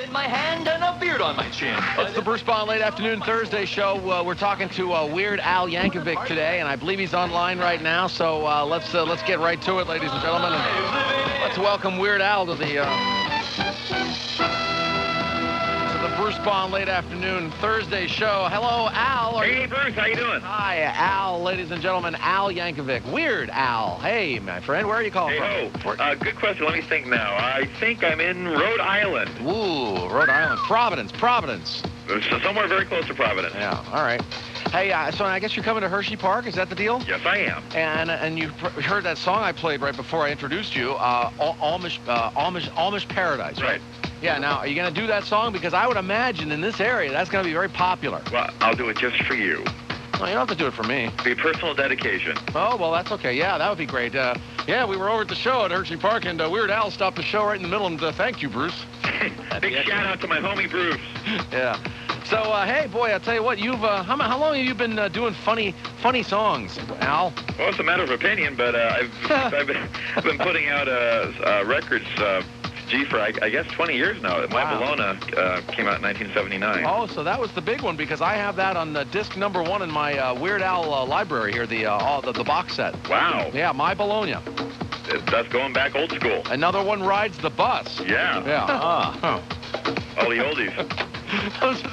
in my hand and a beard on my chin. It's the Bruce Bond Late Afternoon Thursday show. We're talking to Weird Al Yankovic today, and I believe he's online right now. So let's get right to it, ladies and gentlemen. And let's welcome Weird Al to the Bruce Bond Late Afternoon Thursday show. Hello, Al. Hey, Bruce. How you doing? Hi, Al, ladies and gentlemen. Al Yankovic. Weird Al. Hey, my friend. Where are you calling from? Good question. Let me think now. I think I'm in Rhode Island. Ooh, Rhode Island. Providence. So somewhere very close to Providence. Yeah, all right. Hey, so I guess you're coming to Hershey Park. Is that the deal? Yes, I am. And you heard that song I played right before I introduced you, Amish Paradise, right? Yeah, now, are you going to do that song? Because I would imagine in this area, that's going to be very popular. Well, I'll do it just for you. No, you don't have to do it for me. Be a personal dedication. Oh, well, that's okay. Yeah, that would be great. Yeah, we were over at the show at Hershey Park, and Weird Al stopped the show right in the middle, and thank you, Bruce. Big shout out to my homie, Bruce. Yeah. So, hey, boy, I'll tell you what, you've, how long have you been doing funny songs, Al? Well, it's a matter of opinion, but I've been putting out records, for, I guess, 20 years now. Wow. My Bologna came out in 1979. Oh, so that was the big one, because I have that on disc #1 in my Weird Al library here, the box set. Wow. Yeah, My Bologna. That's going back old school. Another one, Rides the Bus. Yeah. Yeah. All the oldies. Those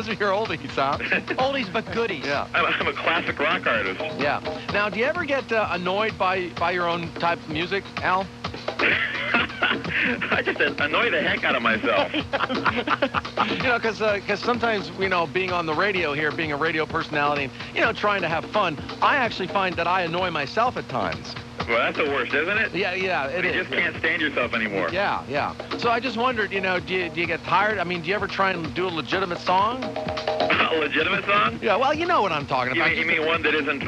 are your oldies, huh? Oldies but goodies. Yeah. I'm a classic rock artist. Yeah. Now, do you ever get annoyed by your own type of music, Al? I just annoy the heck out of myself. Because sometimes, being on the radio here, being a radio personality, trying to have fun, I actually find that I annoy myself at times. Well, that's the worst, isn't it? Yeah, it is. You just can't stand yourself anymore. Yeah. So I just wondered, do you get tired? I mean, do you ever try and do a legitimate song? A legitimate song? Yeah, well, you know what I'm talking about. You mean one that isn't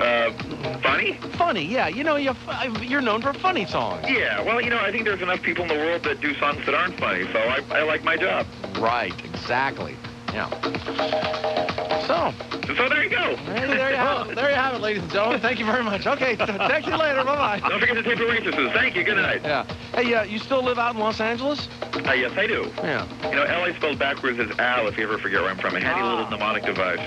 funny? Funny, yeah. You're known for funny songs. Yeah, well, I think there's enough people in the world that do songs that aren't funny, so I like my job. Right, exactly. Yeah. So there you go. There you have it, ladies and gentlemen. Thank you very much. Okay, talk to you later. Bye-bye. Don't forget to tip your waitresses. Thank you. Good night. Yeah. Hey, you still live out in Los Angeles? Yes, I do. Yeah. L.A. spelled backwards is Al, if you ever forget where I'm from. A handy little mnemonic device.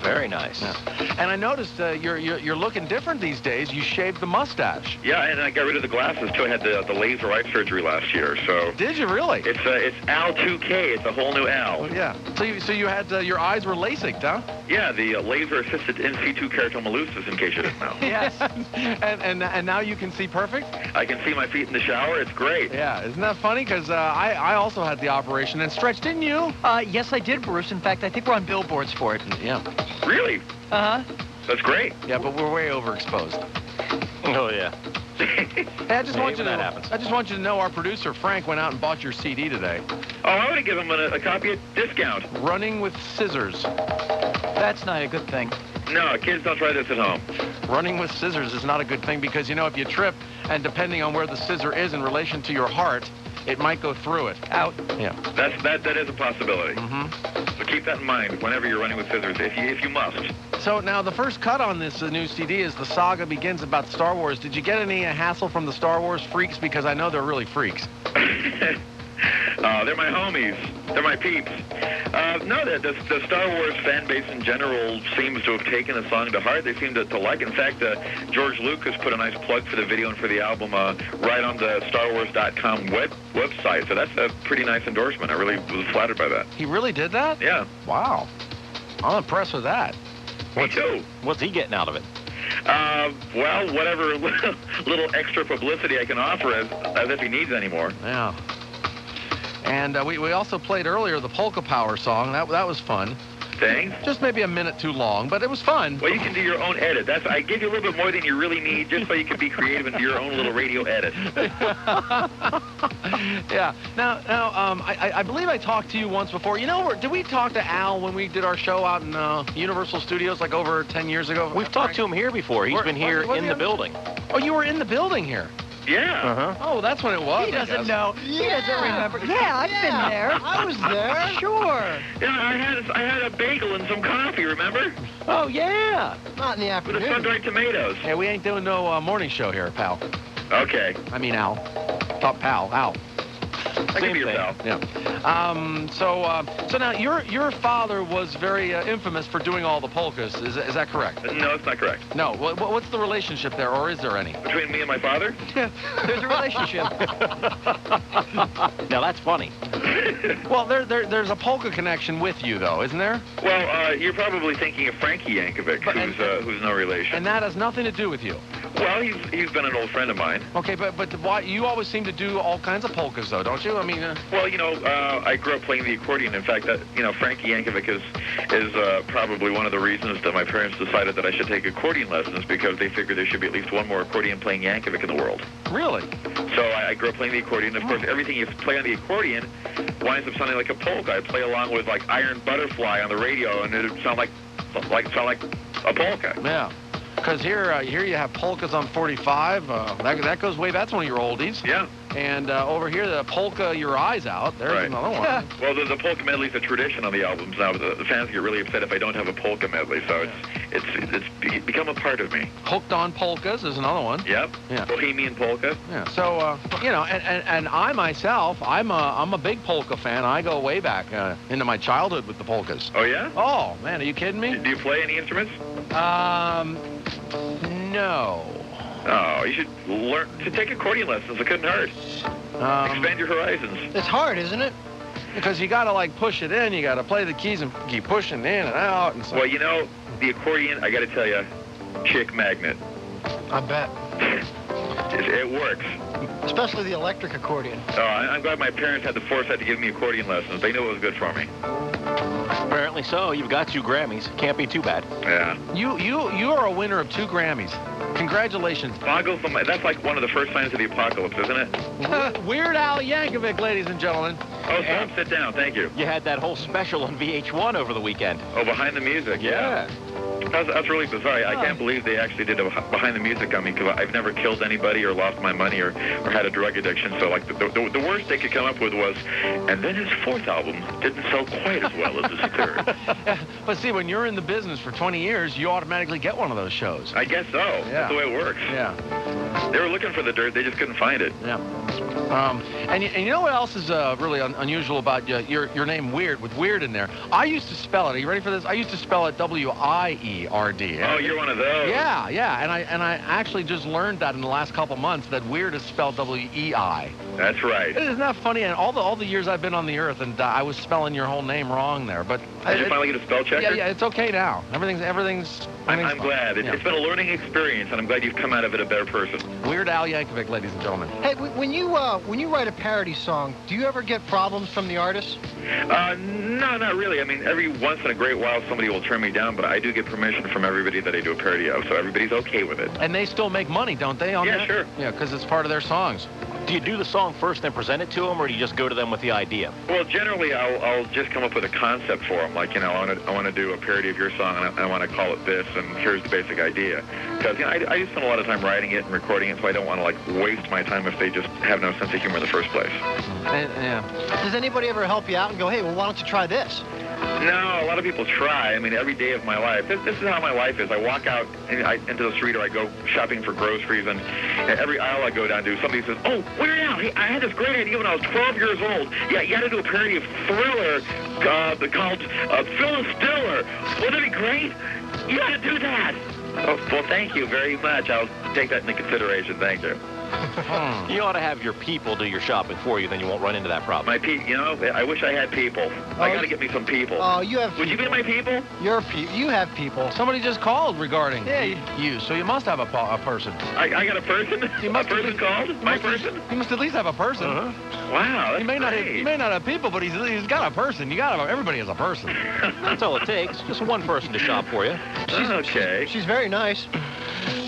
Very nice. Yeah. And I noticed you're looking different these days. You shaved the mustache. Yeah, and I got rid of the glasses, too. I had the laser eye surgery last year, so... Did you really? It's Al 2K. It's a whole new Al. Oh, yeah. So you had your eyes were LASIK'd, huh? Yeah, the laser-assisted in situ keratomelusis, in case you didn't know. Yes. and now you can see perfect? I can see my feet in the shower. It's great. Yeah, isn't that funny? Because I also had the operation. And Stretch, didn't you? Yes, I did, Bruce. In fact, I think we're on billboards for it. Yeah. Really? Uh-huh. That's great. Yeah, but we're way overexposed. Oh, yeah. Hey, I just want you to know our producer, Frank, went out and bought your CD today. Oh, I would have given him a copy at discount. Running with Scissors. That's not a good thing. No, kids don't try this at home. Running with scissors is not a good thing because, if you trip, and depending on where the scissor is in relation to your heart, it might go through it. Out. Yeah. That is a possibility. Mm-hmm. So keep that in mind whenever you're running with scissors, if you must. So now the first cut on this new CD is The Saga Begins about Star Wars. Did you get any hassle from the Star Wars freaks? Because I know they're really freaks. They're my homies. They're my peeps. No, the Star Wars fan base in general seems to have taken the song to heart. They seem to like it. In fact, George Lucas put a nice plug for the video and for the album right on the StarWars.com website. So that's a pretty nice endorsement. I really was flattered by that. He really did that? Yeah. Wow. I'm impressed with that. Me too. What's he getting out of it? Well, whatever little extra publicity I can offer as if he needs any more. Yeah. And we also played earlier the Polka Power song. That was fun. Thanks. Just maybe a minute too long, but it was fun. Well, you can do your own edit. I give you a little bit more than you really need just so you can be creative and do your own little radio edit. Yeah. Now, I believe I talked to you once before. Did we talk to Al when we did our show out in Universal Studios like over 10 years ago? We've talked to him here before. He's been here in the building. Oh, you were in the building here? Yeah. Uh-huh. Oh, that's when it was. He doesn't know. He doesn't remember. Yeah, I've been there. I was there. Sure. Yeah, I had a bagel and some coffee, remember? Oh, yeah. Not in the With the afternoon. sun-dried tomatoes. Yeah, we ain't doing no morning show here, pal. Okay. I mean, Al. Pal, Al. I can be your pal. Yeah. So now your father was very infamous for doing all the polkas. Is that correct? No, it's not correct. No. What's the relationship there, or is there any? Between me and my father? There's a relationship. Now that's funny. Well, there's a polka connection with you, though, isn't there? Well, you're probably thinking of Frankie Yankovic, who's no relation. And that has nothing to do with you. Well, he's been an old friend of mine. Okay, but why you always seem to do all kinds of polkas, though, don't you? I mean. Well, I grew up playing the accordion. In fact, Frankie Yankovic is probably one of the reasons that my parents decided that I should take accordion lessons, because they figured there should be at least one more accordion-playing Yankovic in the world. Really? So I grew up playing the accordion. Of course, everything you play on the accordion winds up sounding like a polka. I play along with like Iron Butterfly on the radio, and it sound like a polka. Yeah. Because here you have polkas on 45. That goes way. That's one of your oldies. Yeah. And over here, the polka Your Eyes Out. There's another one. Yeah. Well, the polka medley is a tradition on the albums now. The fans get really upset if I don't have a polka medley, so it's become a part of me. Hooked on Polkas is another one. Yep. Yeah. Bohemian polka. Yeah. So and I myself, I'm a big polka fan. I go way back into my childhood with the polkas. Oh yeah? Oh man, are you kidding me? Do you play any instruments? No. Oh, you should learn to take accordion lessons. It couldn't hurt. Expand your horizons. It's hard, isn't it? Because you got to like push it in. You got to play the keys and keep pushing in and out and so. Well, the accordion, I got to tell you, chick magnet. I bet. It works. Especially the electric accordion. Oh, I'm glad my parents had the foresight to give me accordion lessons. They knew it was good for me. Apparently so. You've got 2 Grammys. Can't be too bad. Yeah. You are a winner of 2 Grammys. Congratulations. That's like one of the first signs of the apocalypse, isn't it? Weird Al Yankovic, ladies and gentlemen. Oh, stop, sit down. Thank you. You had that whole special on VH1 over the weekend. Oh, Behind the Music. Yeah. That's really bizarre. I can't believe they actually did a Behind the Music on me, because I've never killed anybody or lost my money or had a drug addiction. So like the worst they could come up with was, and then his 4th album didn't sell quite as well as his 3rd. But see, when you're in the business for 20 years, you automatically get one of those shows. I guess so. Yeah. That's the way it works. Yeah. They were looking for the dirt. They just couldn't find it. Yeah. And you know what else is really unusual about your name, Weird, with weird in there? I used to spell it. Are you ready for this? I used to spell it W-I-E-R-D. Oh, you're one of those. Yeah, yeah. And I actually just learned that in the last couple months, that weird is spelled W-E-I. That's right. Isn't that funny? And all the years I've been on the earth, and I was spelling your whole name wrong there. But did you finally get a spell checker? Yeah, it's okay now. Everything's I'm glad. It's been a learning experience, and I'm glad you've come out of it a better person. Weird Al Yankovic, ladies and gentlemen. Hey, when you write a parody song, do you ever get problems from the artist? No, not really. I mean, every once in a great while somebody will turn me down, but I do get permission from everybody that I do a parody of, so everybody's okay with it. And they still make money, don't they, on that? Yeah, sure. Yeah, because it's part of their songs. Do you do the song first and present it to them, or do you just go to them with the idea? Well, generally, I'll just come up with a concept for them. Like, I want to do a parody of your song, and I want to call it this, and here's the basic idea. Because, I just spend a lot of time writing it and recording it, so I don't want to, like, waste my time if they just have no sense of humor in the first place. Yeah. Does anybody ever help you out and go, hey, well, why don't you try this? No, a lot of people try. I mean, every day of my life. This is how my life is. I walk out into the street, or I go shopping for groceries, and every aisle I go down to, somebody says, oh, Weird Al, hey, I had this great idea when I was 12 years old. Yeah, you had to do a parody of Thriller called Phyllis Diller. Wouldn't that be great? You got to do that. Oh, well, thank you very much. I'll take that into consideration. Thank you. You ought to have your people do your shopping for you, then you won't run into that problem. My people, I wish I had people. I got to get me some people. Oh, you have. Would you be my people? You have people. Somebody just called regarding you, so you must have a person. I got a person? A person called? My person? You must at least have a person. Wow, that's He may not have people, but he's got a person. Everybody has a person. That's all it takes. Just one person to shop for you. Okay. She's very nice.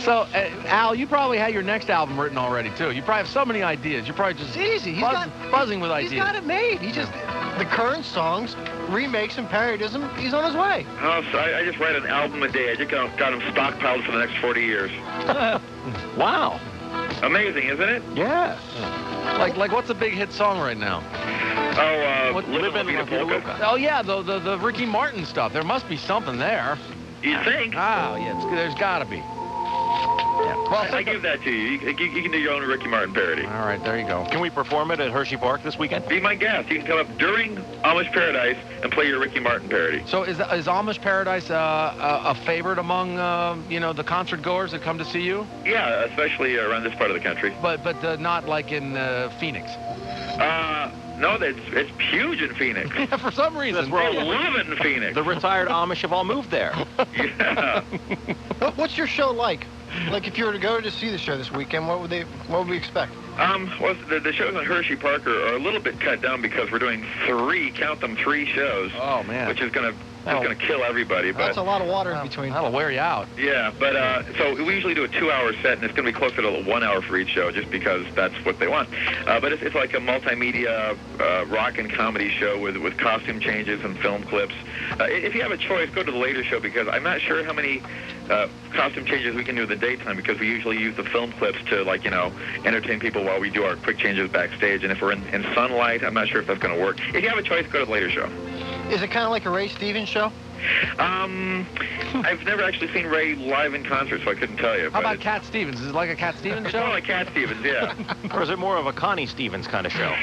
So, Al, you probably had your next album written already, too. You probably have so many ideas. You're probably just It's easy. buzzing with ideas. He's got it made. He just, the current songs, remakes and parodies them. He's on his way. Oh, so I just write an album a day. I just got them stockpiled for the next 40 years. Wow. Amazing, isn't it? Yeah. Like what's a big hit song right now? Oh, Live in La Vida Polka. Oh, yeah, the Ricky Martin stuff. There must be something there. You think? Oh, yeah, there's got to be. Yeah. Well, I give that to you. You can do your own Ricky Martin parody. all right, there you go. Can we perform it at Hershey Park this weekend? Be my guest. You can come up during Amish Paradise and play your Ricky Martin parody. So is Amish Paradise a favorite among the concert goers that come to see you? Yeah, especially around this part of the country. But not like in Phoenix. No, it's huge in Phoenix. For some reason. That's where They love it in Phoenix. The retired Amish have all moved there. Yeah. What's your show like? Like if you were to go to see the show this weekend, what would we expect? Well, the shows on Hershey Park are a little bit cut down because we're doing count them, three shows. Oh, man. Which is gonna kill everybody. But That's a lot of water in between. That'll wear you out. yeah, but so we usually do a 2-hour set, and it's gonna be closer to 1 hour for each show, just because that's what they want. But it's like a multimedia rock and comedy show with costume changes and film clips. If you have a choice, go to the later show, because I'm not sure how many costume changes we can do in the daytime, because we usually use the film clips to entertain people while we do our quick changes backstage. And if we're in sunlight, I'm not sure if that's going to work. If you have a choice, go to the later show. Is it kind of like a Ray Stevens show? I've never actually seen Ray live in concert, so I couldn't tell you. How about Cat Stevens? Is it like a Cat Stevens It's show? more like Cat Stevens, yeah. Or is it more of a Connie Stevens kind of show?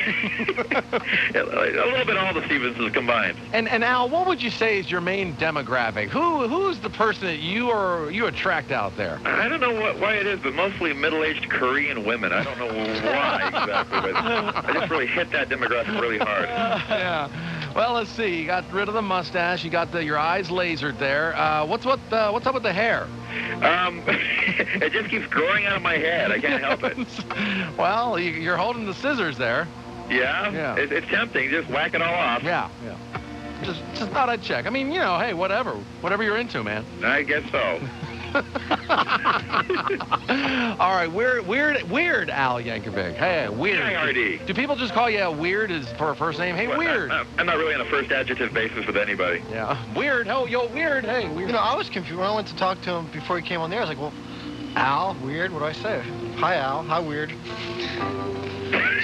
A little bit all the Stevenses combined. And Al, what would you say is your main demographic? Who's the person that you attract out there? I don't know why it is, but mostly middle-aged Korean women. I don't know why exactly, but I just really hit that demographic really hard. Yeah. Well, let's see. You got rid of the mustache. You got your eyes lasered there. What's up with the hair? It just keeps growing out of my head. I can't help it. Well, you're holding the scissors there. Yeah? Yeah. It's tempting. Just whack it all off. Yeah. Just thought I'd check. I mean, hey, whatever you're into, man. I guess so. All right, weird Al Yankovic. Hey, weird. IRD. Do people just call you Weird as for a first name? Hey, Well, Weird. I'm not really on a first adjective basis with anybody. Yeah. Weird. Oh, yo, Weird. Hey, Weird. I was confused when I went to talk to him before he came on there. I was like, well, Al, Weird. What do I say? Hi, Al. Hi, Weird.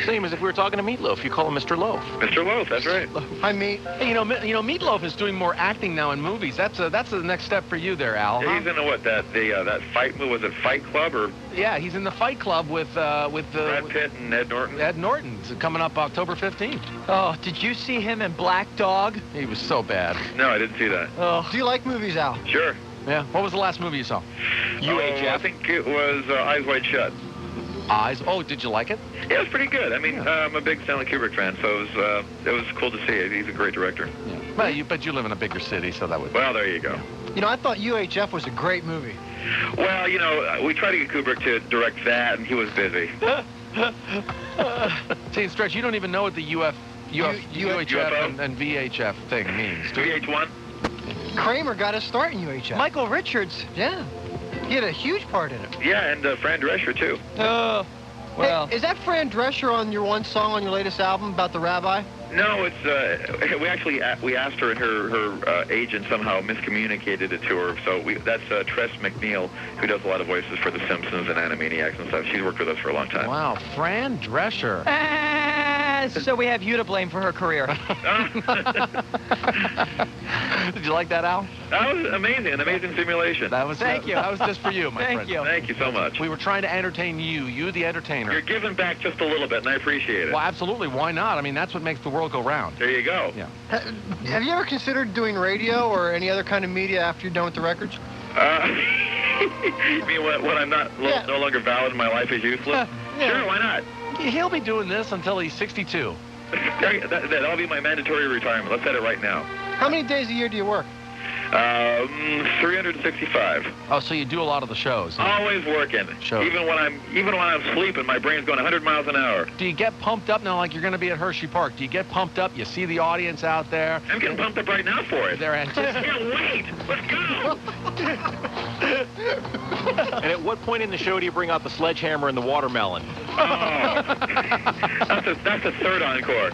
Same as if we were talking to Meatloaf. You call him Mr. Loaf. Mr. Loaf, that's right. Hi, Meat. Hey, Meatloaf is doing more acting now in movies. That's the next step for you there, Al. He's in that fight movie. Was it Fight Club or Yeah, he's in the Fight Club with Brad Pitt and Ed Norton? Ed Norton. It's coming up October 15th. Oh, did you see him in Black Dog? He was so bad. No, I didn't see that. Oh, Do you like movies, Al? Sure. Yeah. What was the last movie you saw? UHF. I think it was Eyes Wide Shut. Eyes. Oh, did you like it? Yeah, it was pretty good. I mean, I'm a big Stanley Kubrick fan, so it was cool to see. He's a great director. Yeah. Well, but you live in a bigger city, so that would. Well, there you go. I thought UHF was a great movie. Well, we tried to get Kubrick to direct that, and he was busy. See, Stretch, you don't even know what the UHF UFO? and VHF thing means. Do you? VH1? Kramer got his start in UHF. Michael Richards. Yeah. He had a huge part in it. Yeah, and Fran Drescher, too. Oh, well. Hey, is that Fran Drescher on your one song on your latest album about the rabbi? No, it's we asked her, and her agent somehow miscommunicated it to her. So that's Tress McNeil, who does a lot of voices for The Simpsons and Animaniacs and stuff. She's worked with us for a long time. Wow, Fran Drescher. So we have you to blame for her career. Did you like that, Al? That was amazing, an amazing simulation. That was Thank you. That was just for you, my friend. Thank you. Thank you so much. We were trying to entertain you the entertainer. You're giving back just a little bit, and I appreciate it. Well, absolutely. Why not? I mean, that's what makes the world go round. There you go. Yeah. Have you ever considered doing radio or any other kind of media after you're done with the records? You mean when I'm no longer valid and my life is useless? Yeah. Sure, why not? He'll be doing this until he's 62. That'll be my mandatory retirement. Let's set it right now. How many days a year do you work? 365. Oh, so you do a lot of the shows. Always working. Sure. Even when I'm sleeping, my brain's going 100 miles an hour. Do you get pumped up now, like you're going to be at Hershey Park? Do you get pumped up? You see the audience out there. I'm getting pumped up right now for it. They're anticipating. Can't wait. Let's go. And at what point in the show do you bring out the sledgehammer and the watermelon? Oh. That's the third encore.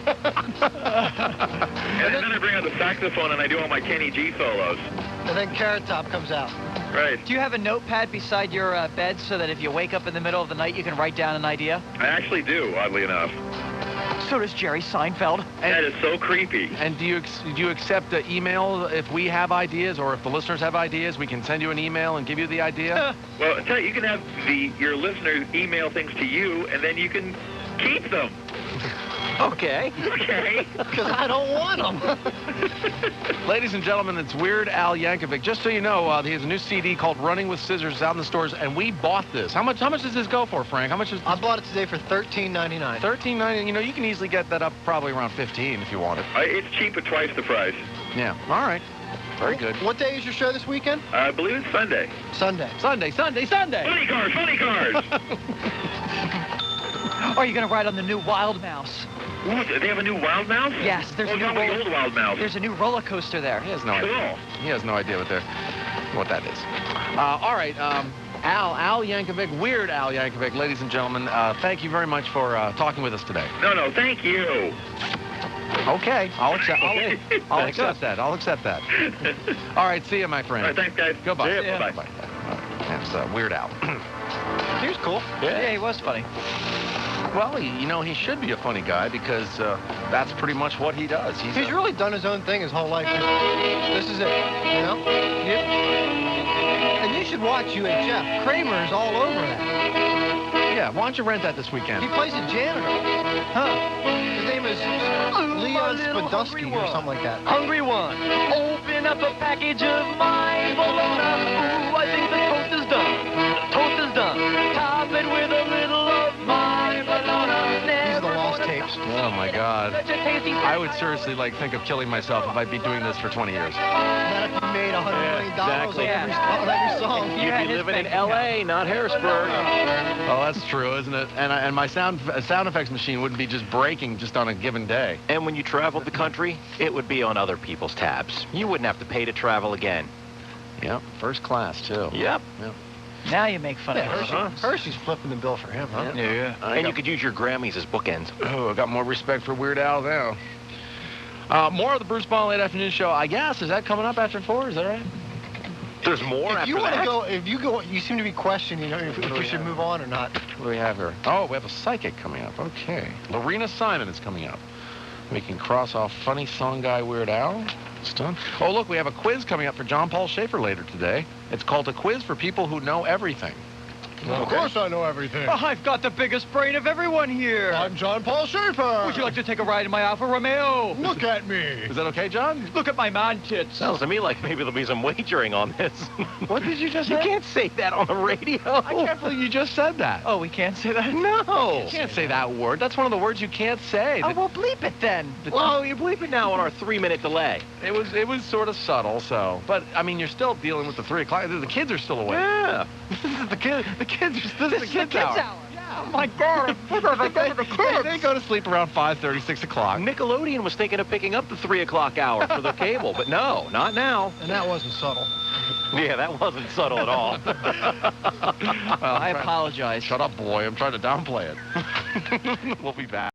And then I bring out the saxophone and I do all my Kenny G solos. And then Carrot Top comes out. Right. Do you have a notepad beside your bed so that if you wake up in the middle of the night, you can write down an idea? I actually do, oddly enough. So does Jerry Seinfeld. That is so creepy. And do you accept the email if we have ideas, or if the listeners have ideas, we can send you an email and give you the idea? Well, I tell you, you can have your listeners email things to you, and then you can keep them. Okay. Okay. Because I don't want them. Ladies and gentlemen, it's Weird Al Yankovic. Just so you know, he has a new CD called Running with Scissors out in the stores, and we bought this. How much does this go for, Frank? How much is this? I bought it today for $13.99. $13.99. You know, you can easily get that up probably around $15 if you want it. It's cheap at twice the price. Yeah. All right. Very good. What day is your show this weekend? I believe it's Sunday. Sunday. Sunday. Funny cars, funny cars. Are you going to ride on the new Wild Mouse? Ooh, they have a new Wild Mouse? Yes, there's a new the old Wild Mouse. There's a new roller coaster there. He has no Cool. idea. He has no idea what that is. All right. Al Yankovic, Weird Al Yankovic, ladies and gentlemen, thank you very much for talking with us today. No, thank you. Okay, I'll accept that. I'll accept that. All right, see you, my friend. All right, thanks, guys. Goodbye. See ya. Bye. That's Weird Al. He was cool. Yeah, he was funny. Well, you know, he should be a funny guy because that's pretty much what he does. He's really done his own thing his whole life. This is it, you know? Yep. And you should watch UHF. Kramer's all over that. Yeah, why don't you rent that this weekend? He plays a janitor. Huh. His name is Leon Spadusky or something like that. Hungry one. Open up a package of my bologna. Ooh, I think the toast is done. The toast is done. Top it with a little of my bologna. These are the lost tapes. Oh, my God. Such a tasty I would seriously, think of killing myself if I'd be doing this for 20 years. Not if you made $100 million exactly. on every song. You You'd had be his living in bank account. L.A., not Harrisburg. Oh, that's true, isn't it? And my sound effects machine wouldn't be just breaking just on a given day. And when you traveled the country, it would be on other people's tabs. You wouldn't have to pay to travel again. Yep, first class, too. Yep. Now you make fun of us. Hershey's flipping the bill for him, huh? Yeah. And you could use your Grammys as bookends. Oh, I got more respect for Weird Al now. More of the Bruce Ball Late Afternoon Show, I guess. Is that coming up after 4? Is that right? There's more If after you want to that? go, you seem to be questioning, if we should move on or not. What do we have here? Oh, we have a psychic coming up. Okay. Lorena Simon is coming up. We can cross off funny song guy Weird Al. It's done. Oh, look, we have a quiz coming up for John Paul Schaefer later today. It's called a quiz for people who know everything. Of course I know everything. Oh, I've got the biggest brain of everyone here. I'm John Paul Schaefer. Would you like to take a ride in my Alfa Romeo? Look at me. Is that okay, John? Look at my man tits. Sounds to me like maybe there'll be some wagering on this. What did you just You say? can't say that on the radio. I can't believe you just said that. Oh, we can't say that? No. You can't say that word. That's one of the words you can't say. Oh, well, bleep it then. Well, you bleep it now on our 3-minute delay. It was sort of subtle, so. But, I mean, you're still dealing with the 3 o'clock. The kids are still awake. Yeah. This is the kids This is is the kids' hour. Oh, my God. They go to sleep around 5:30, 6 o'clock. Nickelodeon was thinking of picking up the 3 o'clock hour for their cable, but no, not now. And that wasn't subtle. Yeah, that wasn't subtle at all. I apologize. Shut up, boy. I'm trying to downplay it. We'll be back.